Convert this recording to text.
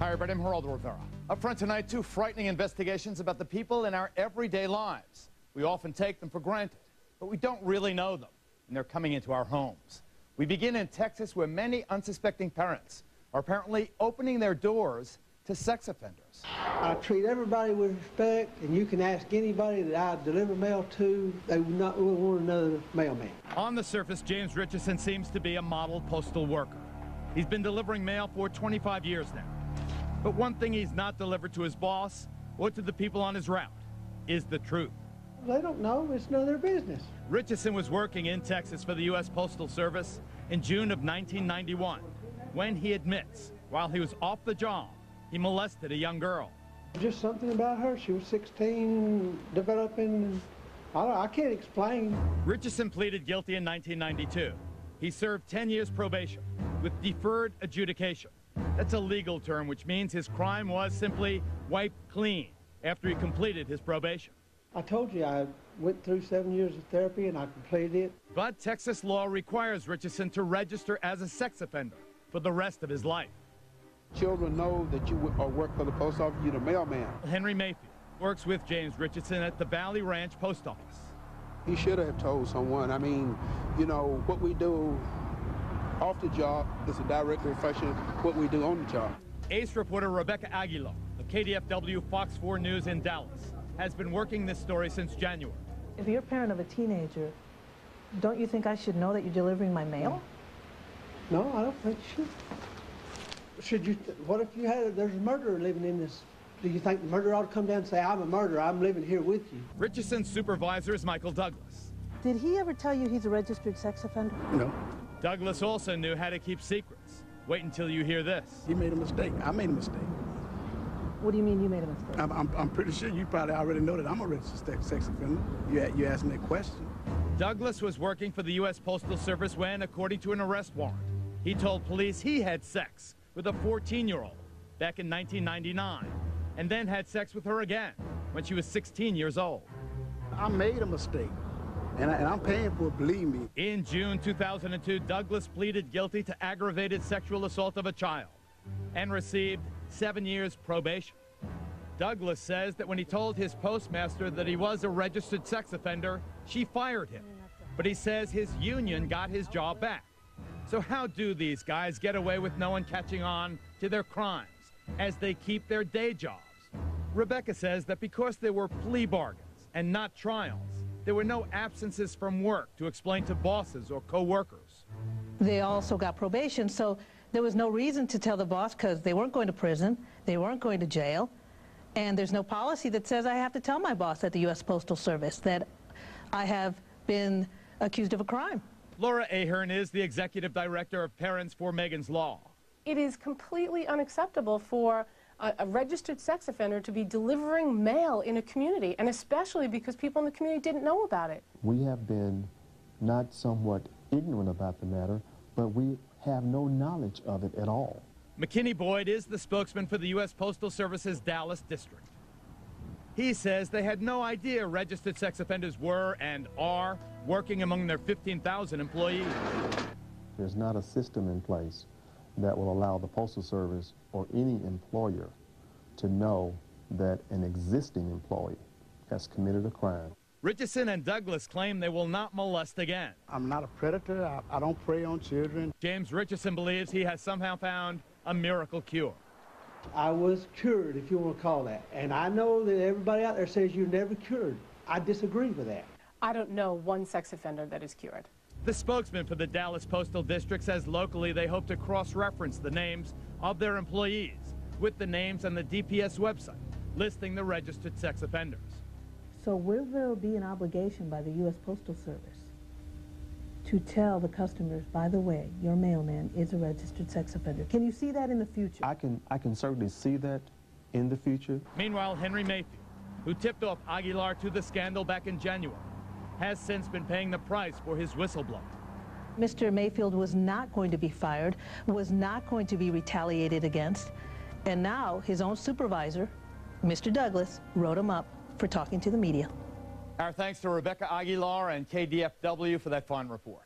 Hi, everybody. I'm Geraldo Rivera. Up front tonight, two frightening investigations about the people in our everyday lives. We often take them for granted, but we don't really know them, and they're coming into our homes. We begin in Texas, where many unsuspecting parents are apparently opening their doors to sex offenders. I treat everybody with respect, and you can ask anybody that I deliver mail to, they would not really want another mailman. On the surface, James Richardson seems to be a model postal worker. He's been delivering mail for 25 years now. But one thing he's not delivered to his boss or to the people on his route is the truth. They don't know. It's none of their business. Richardson was working in Texas for the U.S. Postal Service in June of 1991 when he admits, while he was off the job, he molested a young girl. Just something about her. She was 16, developing. I can't explain. Richardson pleaded guilty in 1992. He served 10 years probation with deferred adjudication. That's a legal term, which means his crime was simply wiped clean after he completed his probation. I told you I went through 7 years of therapy and I completed it. But Texas law requires Richardson to register as a sex offender for the rest of his life. Children know that you work for the post office, you're the mailman. Henry Mayfield works with James Richardson at the Valley Ranch Post Office. He should have told someone. I mean, you know, what we do off the job is a direct reflection of what we do on the job. Ace reporter Rebecca Aguilar of KDFW Fox 4 News in Dallas has been working this story since January. If you're a parent of a teenager, don't you think I should know that you're delivering my mail? No, I don't think you should. Should you? What if there's a murderer living in this? Do you think the murderer ought to come down and say, I'm a murderer, I'm living here with you? Richardson's supervisor is Michael Douglas. Did he ever tell you he's a registered sex offender? No. Douglas also knew how to keep secrets. Wait until you hear this. He made a mistake. I made a mistake. What do you mean you made a mistake? I'm pretty sure you probably already know that I'm a registered sex offender. You asked me a question. Douglas was working for the U.S. Postal Service when, according to an arrest warrant, he told police he had sex with a 14-year-old back in 1999, and then had sex with her again when she was 16 years old. I made a mistake, and I'm paying for it, believe me. In June 2002, Douglas pleaded guilty to aggravated sexual assault of a child and received 7 years probation. Douglas says that when he told his postmaster that he was a registered sex offender, she fired him. But he says his union got his job back. So how do these guys get away with no one catching on to their crimes as they keep their day jobs? Rebecca says that because there were plea bargains and not trials, there were no absences from work to explain to bosses or co-workers. They also got probation, so there was no reason to tell the boss because they weren't going to prison, they weren't going to jail, and there's no policy that says I have to tell my boss at the U.S. Postal Service that I have been accused of a crime. Laura Ahern is the executive director of Parents for Megan's Law. It is completely unacceptable for a registered sex offender to be delivering mail in a community, and especially because people in the community didn't know about it. We have been not somewhat ignorant about the matter, but we have no knowledge of it at all. McKinney Boyd is the spokesman for the U.S. Postal Service's Dallas district. He says they had no idea registered sex offenders were and are working among their 15,000 employees. There's not a system in place that will allow the Postal Service or any employer to know that an existing employee has committed a crime. Richardson and Douglas claim they will not molest again. I'm not a predator. I don't prey on children. James Richardson believes he has somehow found a miracle cure. I was cured, if you want to call that. And I know that everybody out there says you're never cured. I disagree with that. I don't know one sex offender that is cured. The spokesman for the Dallas Postal District says locally they hope to cross-reference the names of their employees with the names on the DPS website listing the registered sex offenders. So will there be an obligation by the U.S. Postal Service to tell the customers, by the way, your mailman is a registered sex offender? Can you see that in the future? I can certainly see that in the future. Meanwhile, Henry Mayfield, who tipped off Aguilar to the scandal back in January, has since been paying the price for his whistleblower. Mr. Mayfield was not going to be fired, was not going to be retaliated against, and now his own supervisor, Mr. Douglas, wrote him up for talking to the media. Our thanks to Rebecca Aguilar and KDFW for that fine report.